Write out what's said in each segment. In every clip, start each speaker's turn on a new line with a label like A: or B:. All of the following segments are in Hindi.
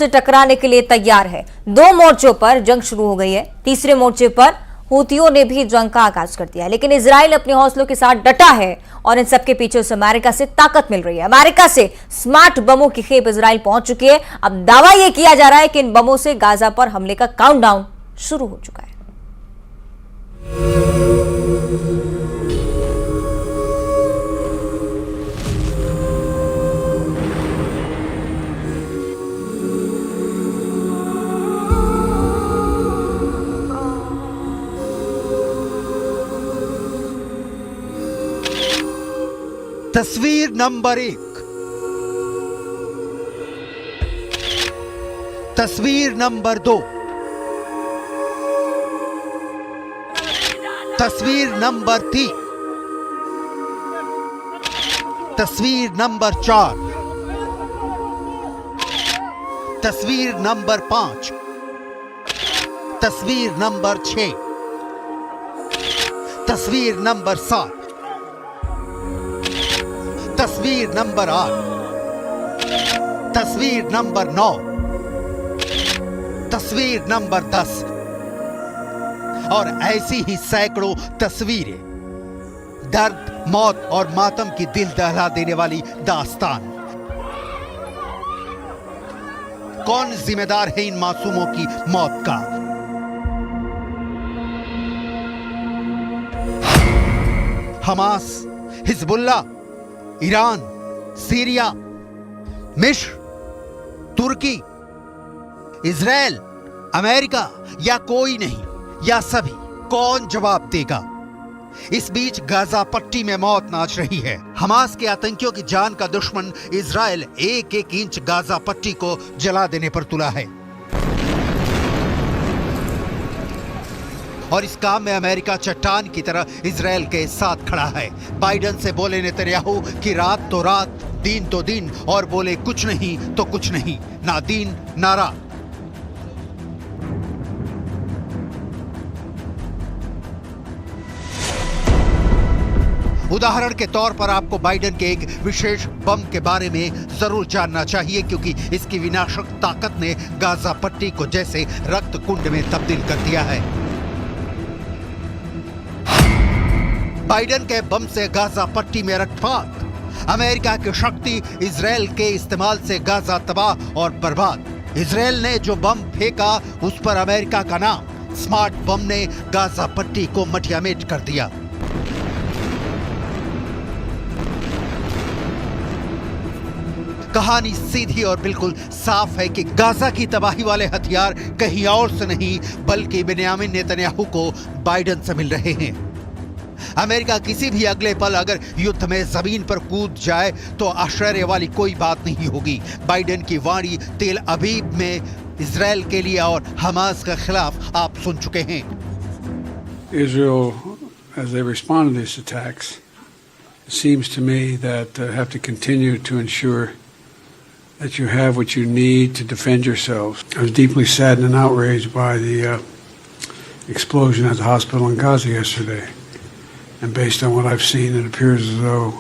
A: से टकराने के लिए तैयार है। दो मोर्चों पर जंग शुरू हो गई है। तीसरे मोर्चे पर हूतियों ने भी जंग का आगाज कर दिया है, लेकिन इजराइल अपने हौसलों के साथ डटा है और इन सबके पीछे उसे अमेरिका से ताकत मिल रही है। अमेरिका से स्मार्ट बमों की खेप इजराइल पहुंच चुकी है। अब दावा यह किया जा रहा है कि इन बमों से गाजा पर हमले का काउंटडाउन शुरू हो चुका है।
B: तस्वीर नंबर 1, तस्वीर नंबर 2, तस्वीर नंबर 3, तस्वीर नंबर 4, तस्वीर नंबर 5, तस्वीर नंबर 6, तस्वीर नंबर 7, तस्वीर नंबर 8, तस्वीर नंबर 9, तस्वीर नंबर 10 और ऐसी ही सैकड़ों तस्वीरें। दर्द, मौत और मातम की दिल दहला देने वाली दास्तान। कौन जिम्मेदार है इन मासूमों की मौत का? हमास, हिजबुल्लाह, ईरान, सीरिया, मिस्र, तुर्की, इजराइल, अमेरिका या कोई नहीं या सभी? कौन जवाब देगा? इस बीच गाजा पट्टी में मौत नाच रही है। हमास के आतंकियों की जान का दुश्मन इजराइल एक एक इंच गाजा पट्टी को जला देने पर तुला है और इस काम में अमेरिका चट्टान की तरह इजराइल के साथ खड़ा है। बाइडेन से बोले नेतन्याहू कि रात तो रात, दिन तो दिन, और बोले कुछ नहीं तो कुछ नहीं, ना दिन ना रात। उदाहरण के तौर पर आपको बाइडेन के एक विशेष बम के बारे में जरूर जानना चाहिए, क्योंकि इसकी विनाशक ताकत ने गाजा पट्टी को जैसे रक्त कुंड में तब्दील कर दिया है। बाइडेन के बम से गाजा पट्टी में रक्तपात। अमेरिका की शक्ति इजराइल के इस्तेमाल से गाजा तबाह और बर्बाद। इजराइल ने जो बम फेंका उस पर अमेरिका का नाम। स्मार्ट बम ने गाजा पट्टी को मटियामेट कर दिया। कहानी सीधी और बिल्कुल साफ है कि गाजा की तबाही वाले हथियार कहीं और से नहीं बल्कि बेन्यामिन नेतन्याहू को बाइडेन से मिल रहे हैं। अमेरिका किसी भी अगले पल अगर युद्ध में जमीन पर कूद जाए तो आश्चर्य वाली कोई बात नहीं होगी। बाइडेन की वाणी तेल अबीब में इजराइल के लिए और हमास के खिलाफ आप सुन चुके हैं।
C: Israel, as they respond to these attacks, it seems to me that they have to continue to ensure that you have what you need to defend yourselves. I was deeply saddened and outraged by the explosion at the hospital in Gaza yesterday. And based on what I've seen, it appears as though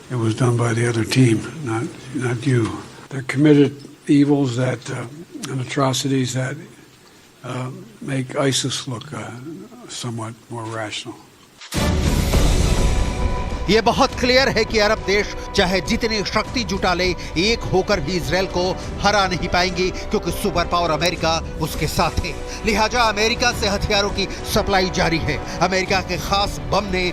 C: it was done by the other team, not you. They're committed evils that and atrocities that make ISIS look somewhat more rational.
B: ये बहुत क्लियर है कि अरब देश चाहे जितनी शक्ति जुटा ले, एक होकर भी इजराइल को हरा नहीं पाएंगे, क्योंकि सुपर पावर अमेरिका उसके साथ है। लिहाजा अमेरिका से हथियारों की सप्लाई जारी है। अमेरिका के खास बम ने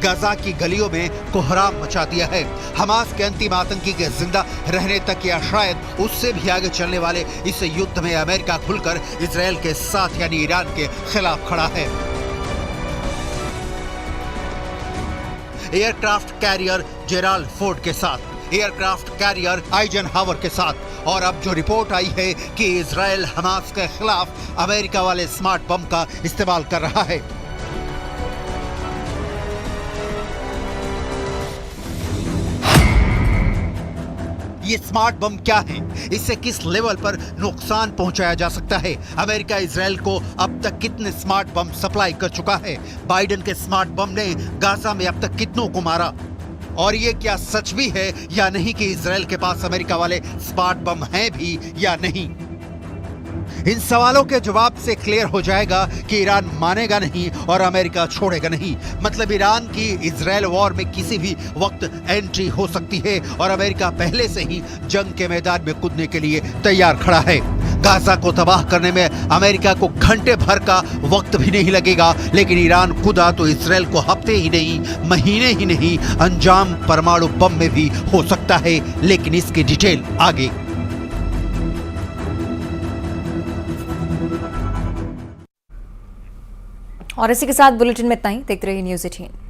B: गाजा की गलियों में कोहराम मचा दिया है। हमास के अंतिम आतंकी के जिंदा रहने तक या शायद उससे भी आगे चलने वाले इस युद्ध में अमेरिका खुलकर इजराइल के साथ यानी ईरान के खिलाफ खड़ा है। एयरक्राफ्ट कैरियर जेराल्ड फोर्ड के साथ, एयरक्राफ्ट कैरियर आइजनहावर के साथ, और अब जो रिपोर्ट आई है कि इजराइल हमास के खिलाफ अमेरिका वाले स्मार्ट बम का इस्तेमाल कर रहा है। ये स्मार्ट बम क्या है? इससे किस लेवल पर नुकसान पहुंचाया जा सकता है? अमेरिका इजराइल को अब तक कितने स्मार्ट बम सप्लाई कर चुका है? बाइडेन के स्मार्ट बम ने गाजा में अब तक कितनों को मारा? और ये क्या सच भी है या नहीं कि इजराइल के पास अमेरिका वाले स्मार्ट बम हैं भी या नहीं? इन सवालों के जवाब से क्लियर हो जाएगा कि ईरान मानेगा नहीं और अमेरिका छोड़ेगा नहीं। मतलब ईरान की इजराइल वॉर में किसी भी वक्त एंट्री हो सकती है और अमेरिका पहले से ही जंग के मैदान में कूदने के लिए तैयार खड़ा है। गाजा को तबाह करने में अमेरिका को घंटे भर का वक्त भी नहीं लगेगा, लेकिन ईरान कूदा तो इजराइल को हफ्ते ही नहीं, महीने ही नहीं, अंजाम परमाणु बम में भी हो सकता है। लेकिन इसकी डिटेल आगे।
A: और इसी के साथ बुलेटिन में इतना ही। देखते रहिए न्यूज़ 18।